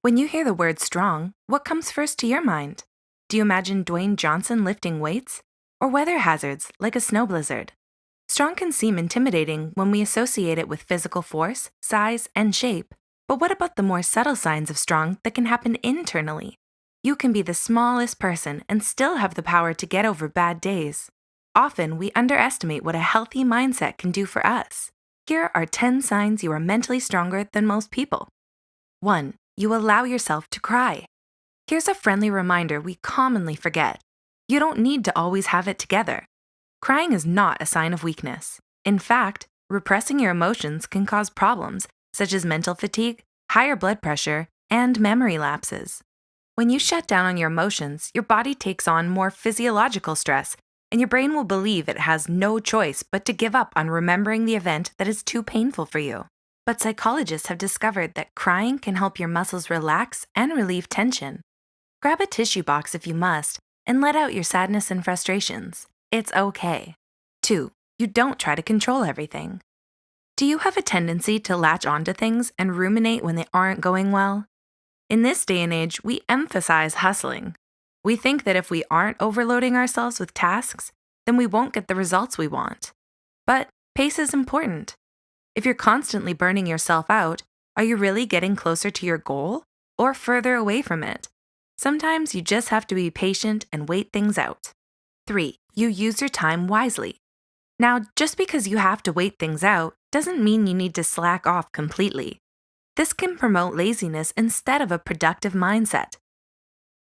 When you hear the word strong, what comes first to your mind? Do you imagine Dwayne Johnson lifting weights? Or weather hazards like a snow blizzard? Strong can seem intimidating when we associate it with physical force, size, and shape. But what about the more subtle signs of strong that can happen internally? You can be the smallest person and still have the power to get over bad days. Often, we underestimate what a healthy mindset can do for us. Here are 10 signs you are mentally stronger than most people. 1. You allow yourself to cry. Here's a friendly reminder we commonly forget. You don't need to always have it together. Crying is not a sign of weakness. In fact, repressing your emotions can cause problems such as mental fatigue, higher blood pressure, and memory lapses. When you shut down on your emotions, your body takes on more physiological stress, and your brain will believe it has no choice but to give up on remembering the event that is too painful for you. But psychologists have discovered that crying can help your muscles relax and relieve tension. Grab a tissue box if you must, and let out your sadness and frustrations. It's okay. 2. You don't try to control everything. Do you have a tendency to latch onto things and ruminate when they aren't going well? In this day and age, we emphasize hustling. We think that if we aren't overloading ourselves with tasks, then we won't get the results we want. But pace is important. If you're constantly burning yourself out, are you really getting closer to your goal or further away from it? Sometimes you just have to be patient and wait things out. 3. You use your time wisely. Now, just because you have to wait things out doesn't mean you need to slack off completely. This can promote laziness instead of a productive mindset.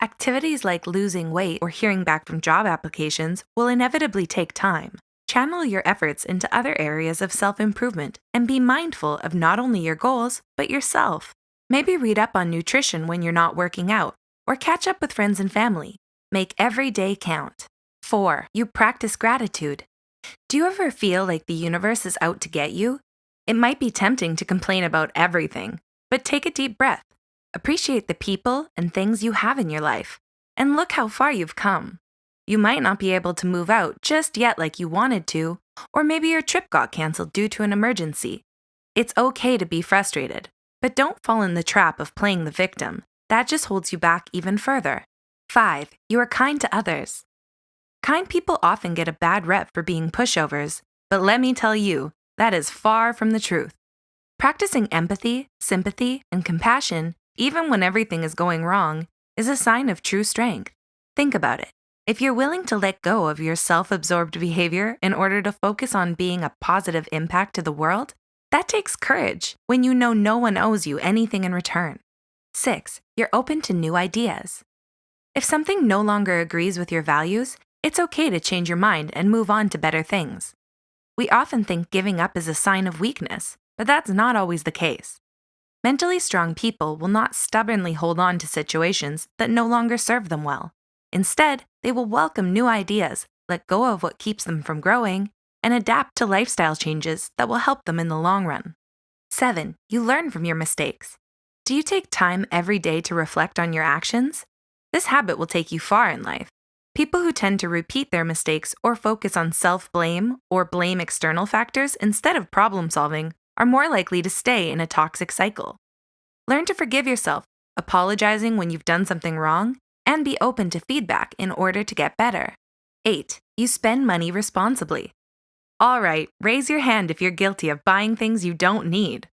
Activities like losing weight or hearing back from job applications will inevitably take time. Channel your efforts into other areas of self-improvement and be mindful of not only your goals, but yourself. Maybe read up on nutrition when you're not working out, or catch up with friends and family. Make every day count. 4. You practice gratitude. Do you ever feel like the universe is out to get you? It might be tempting to complain about everything, but take a deep breath. Appreciate the people and things you have in your life, and look how far you've come. You might not be able to move out just yet like you wanted to, or maybe your trip got canceled due to an emergency. It's okay to be frustrated, but don't fall in the trap of playing the victim. That just holds you back even further. 5. You are kind to others. Kind people often get a bad rep for being pushovers, but let me tell you, that is far from the truth. Practicing empathy, sympathy, and compassion, even when everything is going wrong, is a sign of true strength. Think about it. If you're willing to let go of your self-absorbed behavior in order to focus on being a positive impact to the world, that takes courage when you know no one owes you anything in return. 6. You're open to new ideas. If something no longer agrees with your values, it's okay to change your mind and move on to better things. We often think giving up is a sign of weakness, but that's not always the case. Mentally strong people will not stubbornly hold on to situations that no longer serve them well. Instead, they will welcome new ideas, let go of what keeps them from growing, and adapt to lifestyle changes that will help them in the long run. 7. You learn from your mistakes. Do you take time every day to reflect on your actions? This habit will take you far in life. People who tend to repeat their mistakes or focus on self-blame or blame external factors instead of problem-solving are more likely to stay in a toxic cycle. Learn to forgive yourself, apologizing when you've done something wrong, and be open to feedback in order to get better. 8. You spend money responsibly. All right, raise your hand if you're guilty of buying things you don't need.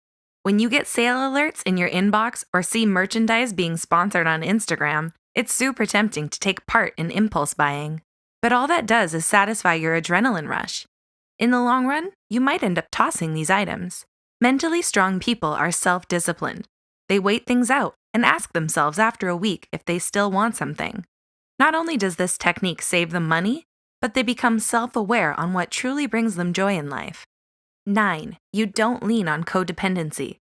When you get sale alerts in your inbox or see merchandise being sponsored on Instagram, it's super tempting to take part in impulse buying. But all that does is satisfy your adrenaline rush. In the long run, you might end up tossing these items. Mentally strong people are self-disciplined. They wait things out and ask themselves after a week if they still want something. Not only does this technique save them money, but they become self-aware on what truly brings them joy in life. 9. You don't lean on codependency.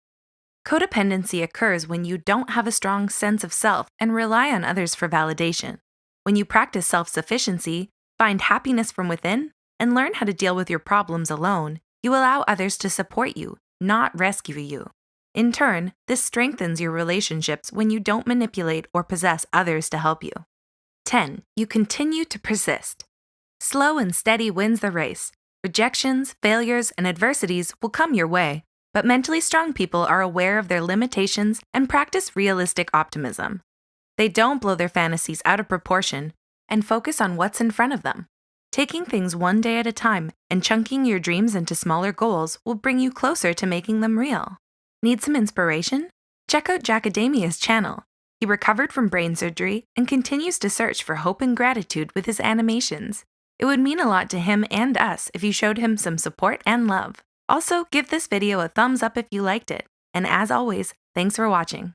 Codependency occurs when you don't have a strong sense of self and rely on others for validation. When you practice self-sufficiency, find happiness from within, and learn how to deal with your problems alone, you allow others to support you, not rescue you. In turn, this strengthens your relationships when you don't manipulate or possess others to help you. 10. You continue to persist. Slow and steady wins the race. Rejections, failures, and adversities will come your way, But mentally strong people are aware of their limitations and practice realistic optimism. They don't blow their fantasies out of proportion and focus on what's in front of them. Taking things one day at a time and chunking your dreams into smaller goals will bring you closer to making them real. Need some inspiration? Check out Jackademia's channel. He recovered from brain surgery and continues to search for hope and gratitude with his animations. It would mean a lot to him and us if you showed him some support and love. Also, give this video a thumbs up if you liked it. And as always, thanks for watching.